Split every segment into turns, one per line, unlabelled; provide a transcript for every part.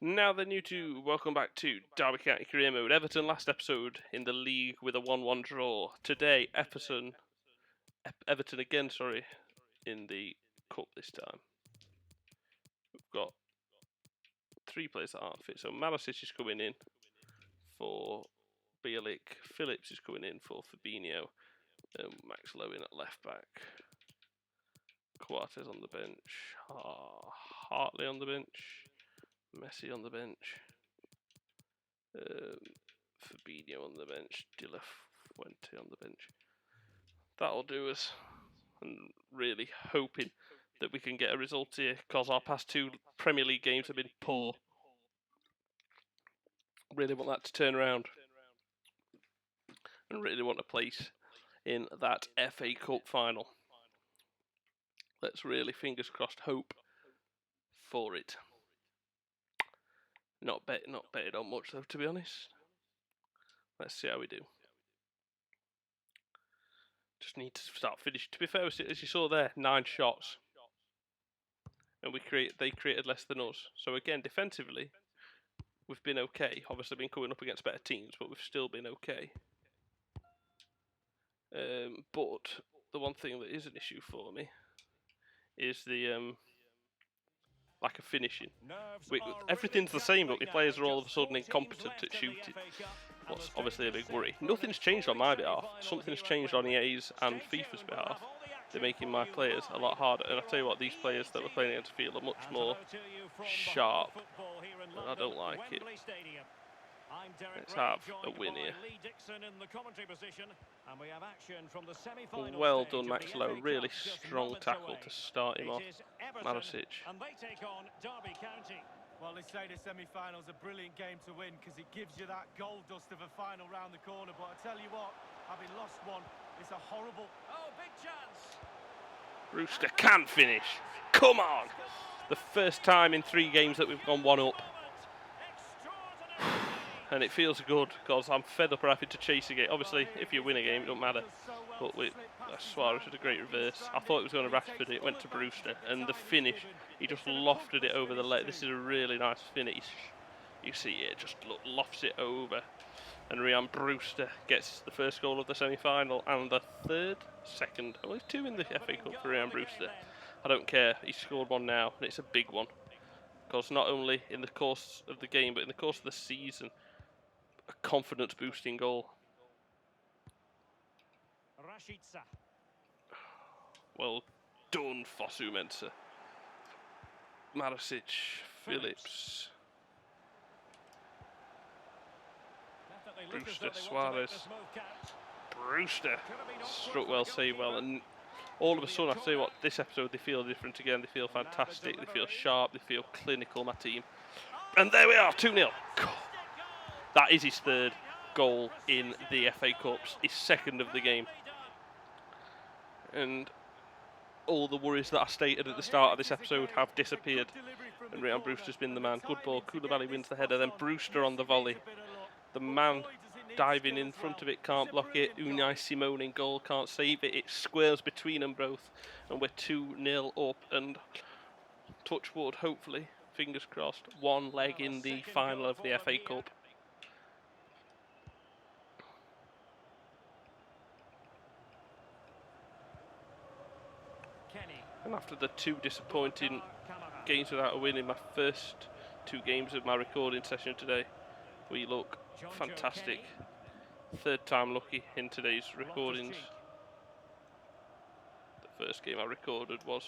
Now then, you two, welcome back to Derby County Career Mode. Everton last episode in the league with a 1-1 draw. Today, Everton again, in the cup this time. We've got three players that aren't fit. So Malisic is coming in for Bielik. Phillips is coming in for Fabinho. Max Lewin at left back. Coates on the bench. Hartley on the bench. Messi on the bench. Fabinho on the bench. De La Fuente on the bench. That'll do us. And really hoping that we can get a result here, because our past two Premier League games have been poor. Really want that to turn around. And really want a place in that FA Cup final. Let's really, fingers crossed, hope for it. Not betted on much though, to be honest. Let's see how we do. Just need to start finishing. To be fair, as you saw there, 9 shots, and they created less than us. So again, defensively, we've been okay. Obviously, been coming up against better teams, but we've still been okay. But the one thing that is an issue for me is the lack of finishing. Everything's the same, but my players are all of a sudden incompetent at shooting. What's obviously a big worry. Nothing's changed on my behalf. Something's changed on EA's and FIFA's behalf. They're making my players a lot harder. And I tell you what, these players that we're playing against feel are much more sharp. And I don't like it. Let's have a win here. Well done, Max Lowe. Really strong tackle to start him off. Malisic.
Well, they say the semi-final's a brilliant game to win because it gives you that gold dust of a final round the corner. But I tell you what, having lost one, it's a horrible... Oh, big chance!
Brewster can finish. Come on! The first time in 3 games that we've gone 1 up. And it feels good because I'm fed up of having to chase a game. Obviously, if you win a game, it don't matter. But Suarez had a great reverse. I thought it was going to Rashford, it went to Brewster. And the finish, he just lofted it over the leg. This is a really nice finish. You see it, just lofts it over. And Ryan Brewster gets the first goal of the semi-final and the second. Well, there's 2 in the FA Cup for Ryan Brewster. I don't care, he scored 1 now, and it's a big one. Because not only in the course of the game, but in the course of the season, a confidence-boosting goal. Well done, Fosu Mensah. Malisic, Phillips. Brewster, Suarez. Brewster struck well, saved well, and all of a sudden, I tell you what, this episode they feel different again. They feel fantastic. They feel sharp. They feel clinical. My team, and there we are, 2-0. That is his 3rd goal in the FA Cups. His 2nd of the game, and all the worries that I stated at the start of this episode have disappeared. And Ryan Brewster's been the man. Good ball. Koulibaly wins the header. Then Brewster on the volley. The man diving in front of it, can't block it. Unai Simone in goal, can't save it. It squares between them both. And we're 2-0 up. And touch wood, hopefully, fingers crossed, 1 leg in the final of the FA Cup. And after the 2 disappointing games without a win in my first 2 games of my recording session today, we look fantastic. 3rd time lucky in today's recordings. The first game I recorded was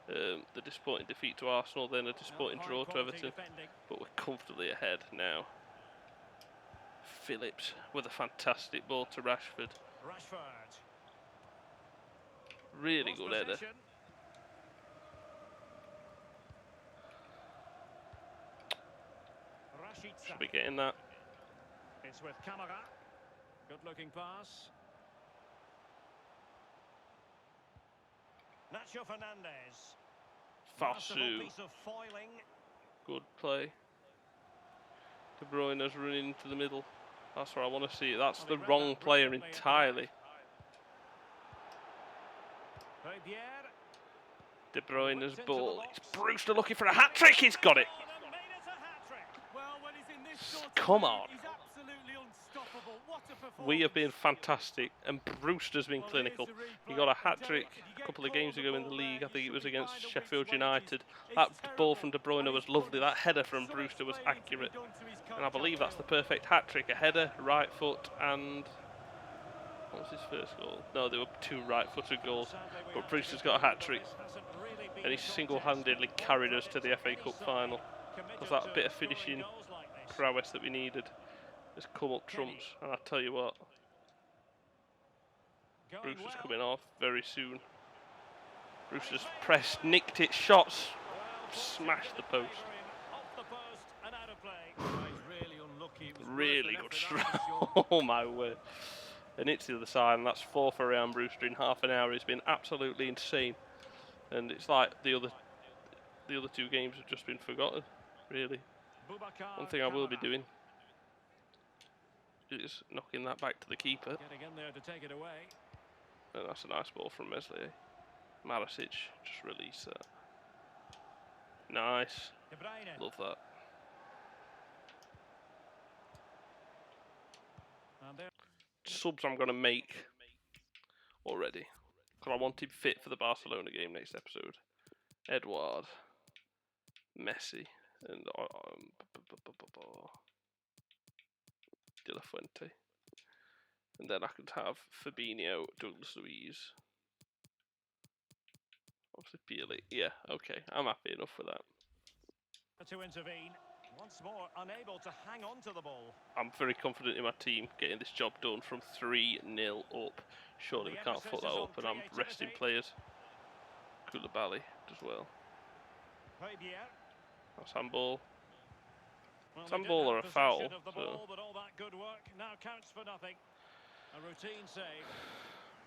the disappointing defeat to Arsenal, then a disappointing draw to Everton, but we're comfortably ahead now. Phillips with a fantastic ball to Rashford. Really good header. Should be getting that.
It's with Camara. Good looking pass. Nacho Fernandez.
Fosu. Good play. De Bruyne's running into the middle. That's where I want to see it. That's the wrong player entirely. De Bruyne's ball. It's Brewster looking for a hat-trick. He's got it. come on.
He's absolutely unstoppable. What a performance.
We have been fantastic, and Brewster's been clinical. He got a hat-trick a couple of games ago in the league. I think it was against Sheffield United. That ball from De Bruyne was lovely. That header from Brewster was accurate. And I believe that's the perfect hat-trick. A header, right foot, and... what was his first goal? No, there were 2 right-footed goals. But Brewster's got a hat-trick. And he single-handedly carried us to the FA Cup final. Because that bit of finishing prowess that we needed has come up trumps. And I tell you what, Brewster's coming off very soon. Brewster's pressed, nicked it, shots, smashed the post. Really good strike. Oh my word. And it's the other side, and that's 4 for Ryan Brewster in half an hour. It's been absolutely insane. And it's like the other 2 games have just been forgotten, really. One thing I will be doing is knocking that back to the keeper. And that's a nice ball from Meslier. Marasic just released that. Nice. Love that. Subs I'm going to make already, because I want him fit for the Barcelona game next episode. Edouard, Messi, and De La Fuente. And then I could have Fabinho, Douglas Luiz. Obviously Pioli. Yeah, okay, I'm happy enough with that.
To intervene. Once more, unable to hang on to the ball.
I'm very confident in my team getting this job done from 3-0 up. Surely we can't fuck that up, and I'm resting players. Koulibaly as well. That's handball. It's handball or a foul. So.
But all that good work now counts for nothing. A routine save.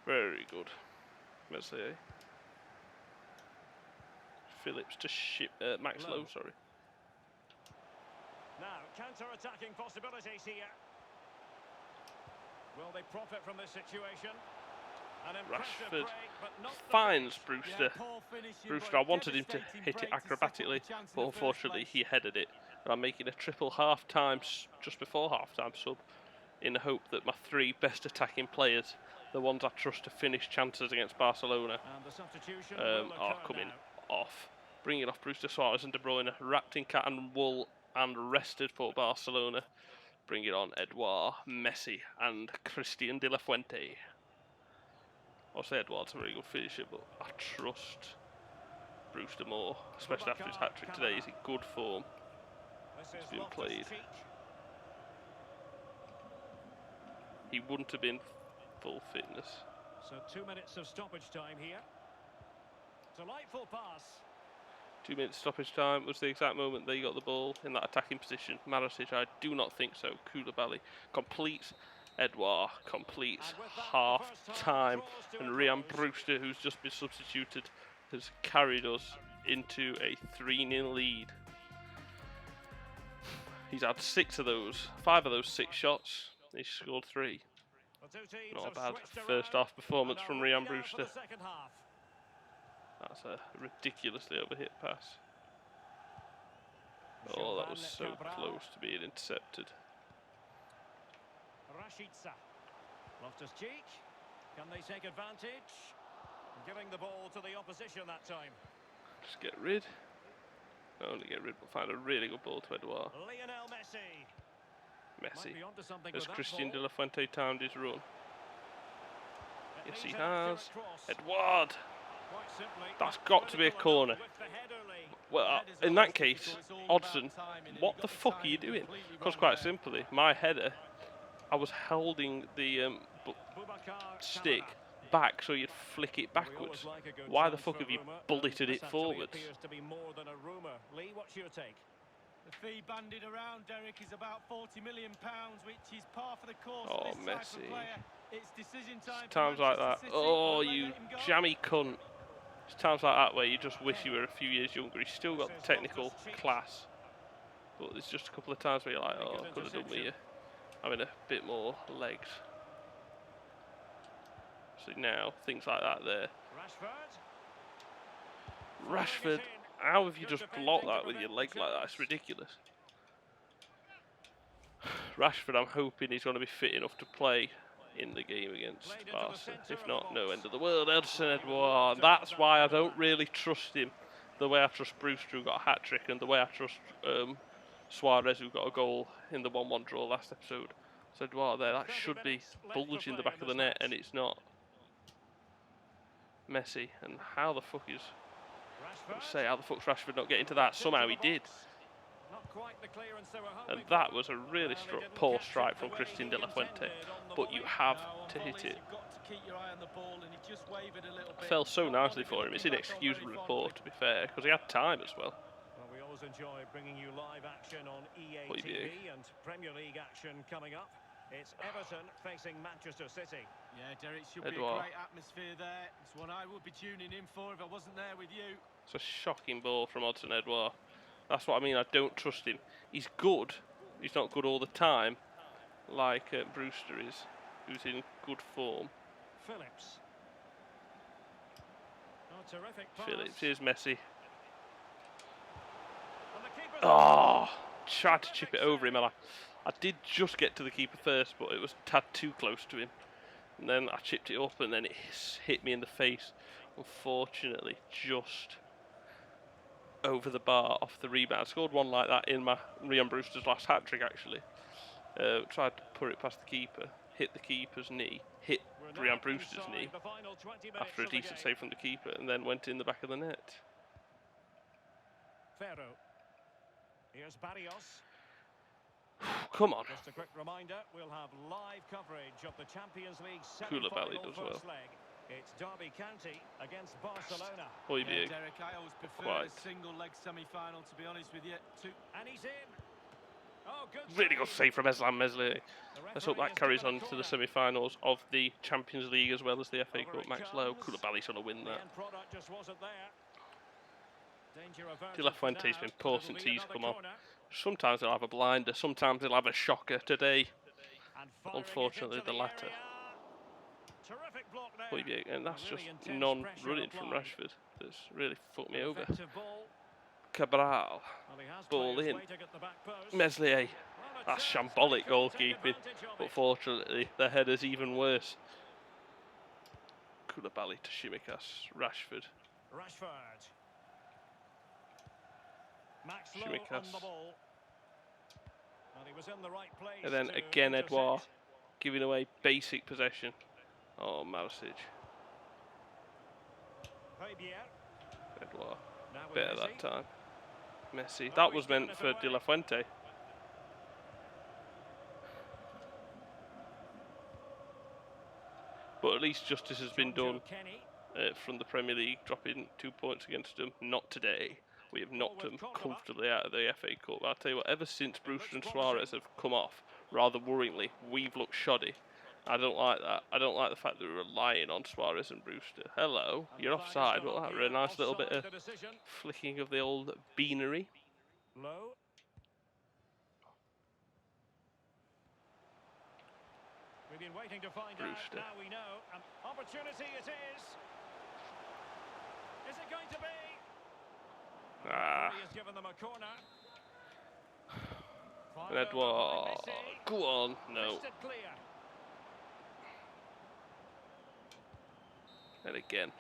Very good. Meslier. Phillips to Max Lowe, sorry.
Now, counter-attacking possibilities here. Will they profit from this situation?
Rashford finds Brewster. Brewster, I wanted him to hit it acrobatically, but unfortunately he headed it. And I'm making a triple half-time, just before half-time sub, in the hope that my 3 best attacking players, the ones I trust to finish chances against Barcelona, are coming off. Bringing off Brewster, Suarez and De Bruyne, wrapped in cat and wool, and rested for Barcelona. Bring it on Edouard, Messi and Christian De La Fuente. I'll say Edouard's a very good finisher, but I trust Brewster more, especially after his hat-trick today. He's in good form. He's been played. He wouldn't have been full fitness.
So 2 minutes of stoppage time here. Delightful pass.
2 minutes stoppage time was the exact moment they got the ball in that attacking position. Marasic, I do not think so. Koulibaly completes. Edouard completes half time. And Ryan Brewster, who's just been substituted, has carried us into a 3-0 lead. He's had 5 of those 6 shots. He's scored 3. Not a bad first half performance from Ryan Brewster. That's a ridiculously overhit pass. Oh, that was so close to being intercepted.
Rashica. Loftus-Cheek. Can they take advantage? Giving the ball to the opposition that time.
Just get rid. Not only get rid, but find a really good ball to Edouard.
Lionel Messi.
Messi. Has Christian De La Fuente timed his run? Yes, he has. Edouard. That's got to be a corner. Well, in that case, Hodgson, what the fuck are you doing? Because quite simply, my header, I was holding the stick back so you'd flick it backwards. Why the fuck have you bulleted it forwards?
The fee bandied around, Derek, is about £40 million, which is par for the course.
Oh,
for this type
Messi.
of player. It's decision time.
Times like that. Oh, you jammy cunt. It's times like that where you just wish you were a few years younger. He's still got the technical class, but there's just a couple of times where you're like, oh, I could have done with you having a bit more legs. So now, things like that there. Rashford, how have you just blocked that with your leg like that? It's ridiculous. Rashford, I'm hoping he's going to be fit enough to play in the game against Barca. If not, no end of the world. Edson Edouard. That's why I don't really trust him the way I trust Brewster, who got a hat-trick, and the way I trust Suarez, who got a goal in the 1-1 draw last episode. So Edouard there, that should be bulging the back of the net, and it's not. Messi, and how the fuck is... how the fuck's Rashford not getting to that? Somehow he did. And that was a really poor strike from Christian De La Fuente, but you have to hit it. Fell so nicely for him. It's inexcusable report, to be fair, because he had time as well.
We always enjoy bringing you live action on EA TV and Premier League action coming up. It's Everton facing Manchester City. Yeah, Derek, should be a great atmosphere there. It's what I would be tuning in for if I wasn't there with you.
It's a shocking ball from Edson Edouard. That's what I mean, I don't trust him. He's good. He's not good all the time, like Brewster is, who's in good form.
Phillips. Oh, terrific pass.
Phillips, here's Messi. Oh, tried to chip it over him, and I did just get to the keeper first, but it was a tad too close to him. And then I chipped it up, and then it hit me in the face. Unfortunately, just over the bar off the rebound. I scored one like that in my Ryan Brewster's last hat-trick, actually. Tried to put it past the keeper, hit the keeper's knee, hit Ryan Brewster's knee after a decent save from the keeper, and then went in the back of the net.
Ferro. Here's Barrios.
Come on.
Just a quick reminder, we'll have live coverage of the Champions League
Koulibaly does well.
leg. It's Derby County against Barcelona.
Yeah,
Derek, I always prefer a single leg semi-final, to be honest with you. And he's in. Oh, good
really good save from Eslam Meslier. Let's hope that carries on to the semi-finals of the Champions League as well as the FA Cup. Max Lowe, Koulibaly's going to win that. De La Fuente's been poor since he's come on. Sometimes he'll have a blinder, sometimes he'll have a shocker. Today, unfortunately, the latter. And that's just non-running from Rashford. That's really fucked me over. Cabral, ball in. Meslier, that's shambolic goalkeeping. But fortunately, the header's even worse. Koulibaly to Shimikas, Rashford. Shimikas. And then again Edouard giving away basic possession. Oh, Maricic. Edouard, better that time. Messi, that was meant for De La Fuente. But at least justice has been done from the Premier League, dropping 2 points against them. Not today. We have knocked them comfortably out of the FA Cup. I'll tell you what, ever since Brewster and Suarez have come off, rather worryingly, we've looked shoddy. I don't like that. I don't like the fact that we're relying on Suarez and Brewster. Hello, you're offside, but that was a nice little bit of flicking of the old beanery.
We've been waiting to find out. Now we know. An opportunity it is. Is it going to be? He has given them a corner.
And Edouard, go on, no. And again,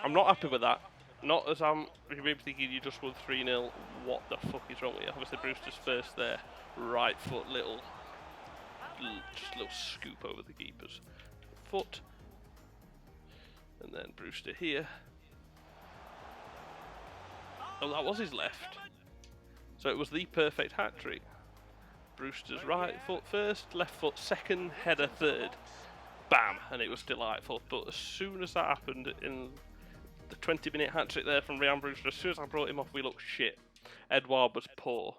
I'm not happy with that. Not as I'm maybe thinking you just won 3-0. What the fuck is wrong with you? Obviously Brewster's first there, right foot, just a little scoop over the keeper's foot, and then Brewster here. Oh, that was his left. So it was the perfect hat-trick. Brewster's right foot first, left foot second, header third. Bam! And it was delightful. But as soon as that happened in the 20-minute hat-trick there from Ryan Brewster, as soon as I brought him off, we looked shit. Edouard was poor.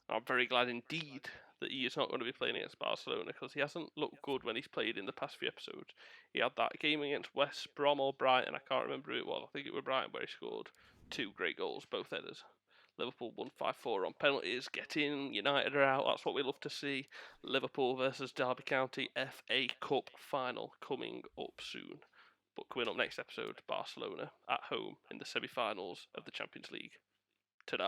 I'm very glad indeed that he is not going to be playing against Barcelona, because he hasn't looked good when he's played in the past few episodes. He had that game against West Brom or Brighton, I can't remember who it was. I think it was Brighton where he scored 2 great goals, both headers. Liverpool won 5-4 on penalties, get in, United are out, that's what we love to see. Liverpool versus Derby County FA Cup final coming up soon. But coming up next episode, Barcelona at home in the semi-finals of the Champions League. Ta-da.